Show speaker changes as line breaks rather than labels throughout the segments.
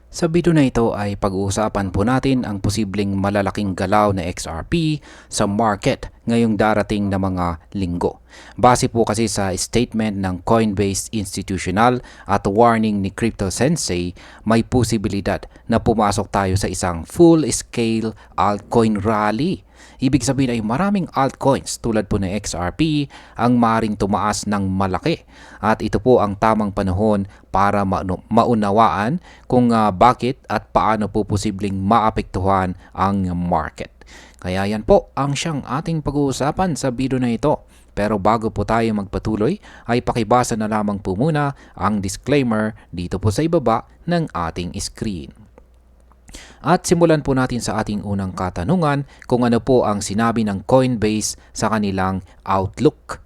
Sa video na ito ay pag-uusapan po natin ang posibleng malalaking galaw na XRP sa market ngayong darating na mga linggo. Base po kasi sa statement ng Coinbase Institutional at warning ni Crypto Sensei, may posibilidad na pumasok tayo sa isang full-scale altcoin rally. Ibig sabihin ay maraming altcoins tulad po ng XRP ang maaaring tumaas ng malaki. At ito po ang tamang panahon para maunawaan kung bakit at paano po posibleng maapektuhan ang market. Kaya yan po ang siyang ating pag-uusapan sa video na ito. Pero bago po tayo magpatuloy ay pakibasa na lamang po muna ang disclaimer dito po sa ibaba ng ating screen. At simulan po natin sa ating unang katanungan kung ano po ang sinabi ng Coinbase sa kanilang outlook.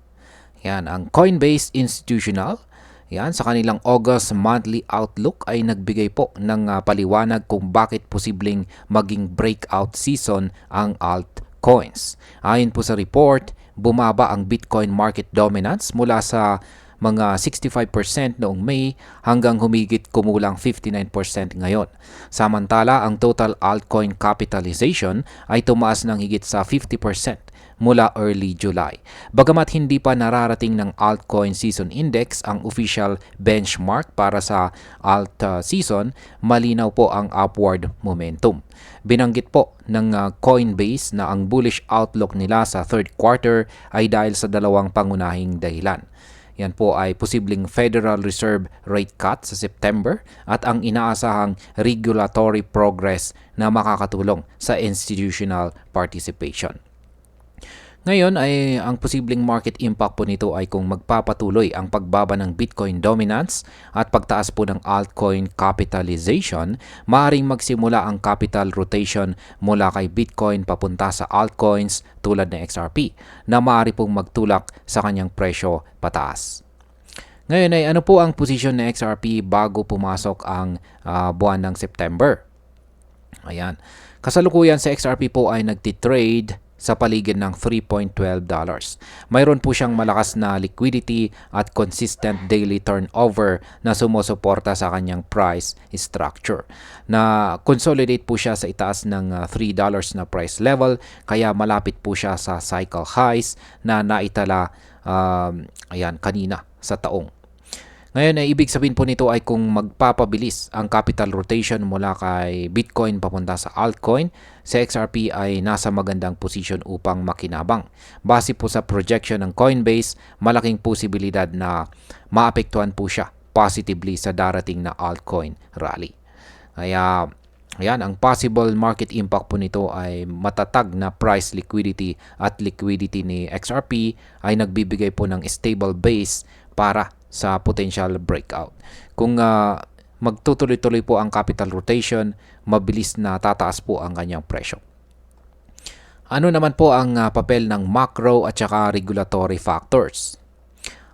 Yan, ang Coinbase Institutional, yan, sa kanilang August monthly outlook ay nagbigay po ng paliwanag kung bakit posibleng maging breakout season ang altcoins. Ayon po sa report, bumaba ang Bitcoin market dominance mula sa mga 65% noong May hanggang humigit kumulang 59% ngayon. Samantala, ang total altcoin capitalization ay tumaas ng higit sa 50% mula early July. Bagamat hindi pa nararating ng altcoin season index ang official benchmark para sa alt season, malinaw po ang upward momentum. Binanggit po ng Coinbase na ang bullish outlook nila sa third quarter ay dahil sa dalawang pangunahing dahilan. Yan po ay posibleng Federal Reserve rate cut sa September at ang inaasahang regulatory progress na makakatulong sa institutional participation. Ngayon ay ang posibleng market impact po nito ay kung magpapatuloy ang pagbaba ng Bitcoin dominance at pagtaas po ng altcoin capitalization, maaaring magsimula ang capital rotation mula kay Bitcoin papunta sa altcoins tulad ng XRP na maaari pong magtulak sa kanyang presyo pataas. Ngayon ay ano po ang posisyon ng XRP bago pumasok ang buwan ng September? Ayan. Kasalukuyan sa XRP po ay nagtitrade sa paligid ng $3.12. Mayroon po siyang malakas na liquidity at consistent daily turnover na sumusuporta sa kanyang price structure. Na consolidate po siya sa itaas ng $3 na price level kaya malapit po siya sa cycle highs na naitala kanina sa taong. Ngayon ay ibig sabihin po nito ay kung magpapabilis ang capital rotation mula kay Bitcoin papunta sa altcoin, sa XRP ay nasa magandang posisyon upang makinabang. Base po sa projection ng Coinbase, malaking posibilidad na maapektuhan po siya positively sa darating na altcoin rally. Kaya ayan, ang possible market impact po nito ay matatag na price liquidity at liquidity ni XRP ay nagbibigay po ng stable base para sa potential breakout. Kung magtutuloy-tuloy po ang capital rotation, mabilis na tataas po ang kanyang presyo. Ano naman po ang papel ng macro at saka regulatory factors?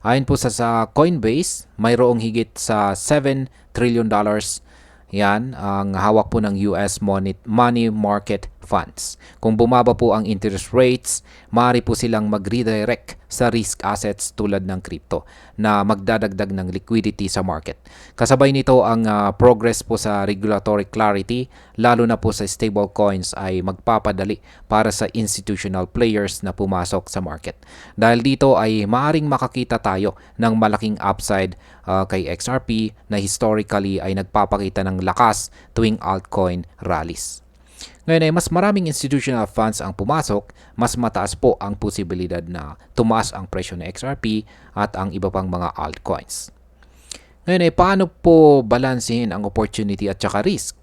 Ayon po sa Coinbase, mayroong higit sa $7 trillion yan ang hawak po ng US money market funds. Kung bumaba po ang interest rates, maaari po silang mag-redirect sa risk assets tulad ng crypto na magdadagdag ng liquidity sa market. Kasabay nito ang progress po sa regulatory clarity, lalo na po sa stable coins ay magpapadali para sa institutional players na pumasok sa market. Dahil dito ay maaring makakita tayo ng malaking upside kay XRP na historically ay nagpapakita ng lakas tuwing altcoin rallies. Ngayon ay mas maraming institutional funds ang pumasok, mas mataas po ang posibilidad na tumaas ang presyo ng XRP at ang iba pang mga altcoins. Ngayon ay paano po balansehin ang opportunity at saka risk?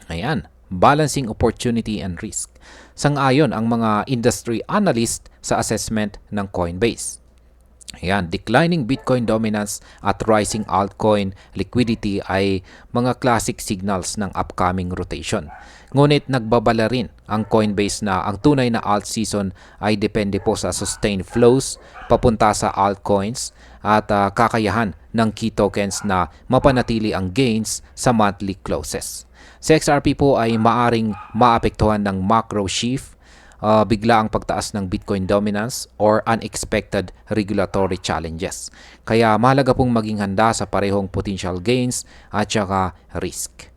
Ayan, balancing opportunity and risk. Sang-ayon ang mga industry analyst sa assessment ng Coinbase. Ayan, declining Bitcoin dominance at rising altcoin liquidity ay mga classic signals ng upcoming rotation. Ngunit nagbabala rin ang Coinbase na ang tunay na alt season ay depende po sa sustained flows papunta sa altcoins at kakayahan ng key tokens na mapanatili ang gains sa monthly closes. Sa XRP po ay maaring maapektuhan ng macro shift, bigla ang pagtaas ng Bitcoin dominance or unexpected regulatory challenges. Kaya mahalaga pong maging handa sa parehong potential gains at saka risk.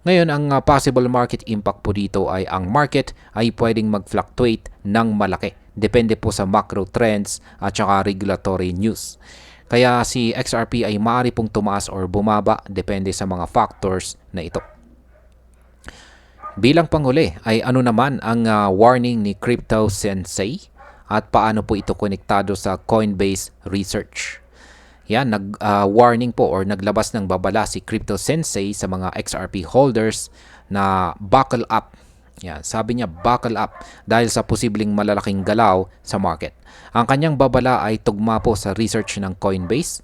Ngayon, ang possible market impact po dito ay ang market ay pwedeng mag-fluctuate ng malaki. Depende po sa macro trends at saka regulatory news. Kaya si XRP ay maaari pong tumaas or bumaba depende sa mga factors na ito. Bilang panghuli ay ano naman ang warning ni Crypto Sensei at paano po ito konektado sa Coinbase Research. Yan, nag-warning po or naglabas ng babala si Crypto Sensei sa mga XRP holders na buckle up. Yan, sabi niya buckle up dahil sa posibleng malalaking galaw sa market. Ang kanyang babala ay tugma po sa research ng Coinbase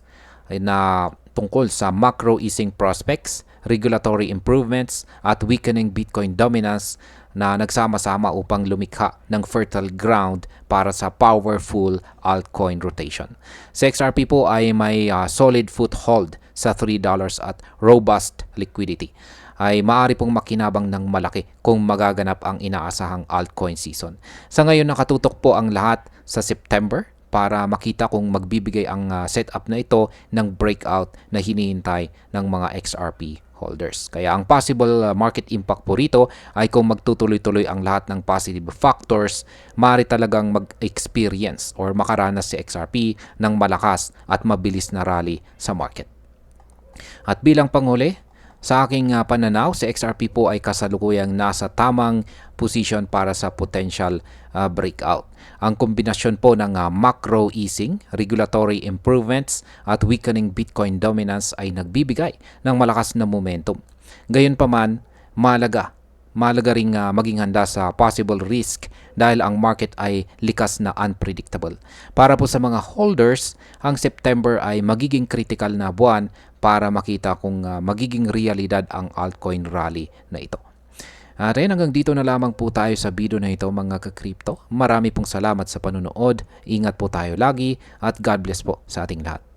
na tungkol sa macro easing prospects, regulatory improvements at weakening Bitcoin dominance na nagsama-sama upang lumikha ng fertile ground para sa powerful altcoin rotation. Sa XRP po ay may solid foothold sa $3 at robust liquidity. Ay maaari pong makinabang ng malaki kung magaganap ang inaasahang altcoin season. Sa ngayon nakatutok po ang lahat sa September para makita kung magbibigay ang setup na ito ng breakout na hinihintay ng mga XRP holders. Kaya ang possible market impact po rito ay kung magtutuloy-tuloy ang lahat ng positive factors, maaari talagang mag-experience or makaranas si XRP ng malakas at mabilis na rally sa market. At bilang panghuli, sa aking pananaw, si XRP po ay kasalukuyang nasa tamang position para sa potential breakout. Ang kombinasyon po ng macro easing, regulatory improvements at weakening Bitcoin dominance ay nagbibigay ng malakas na momentum. Gayunpaman, mahalaga ring maging handa sa possible risk dahil ang market ay likas na unpredictable. Para po sa mga holders, ang September ay magiging critical na buwan para makita kung magiging realidad ang altcoin rally na ito. At hanggang dito na lamang po tayo sa video na ito mga ka-crypto. Marami pong salamat sa panunood. Ingat po tayo lagi at God bless po sa ating lahat.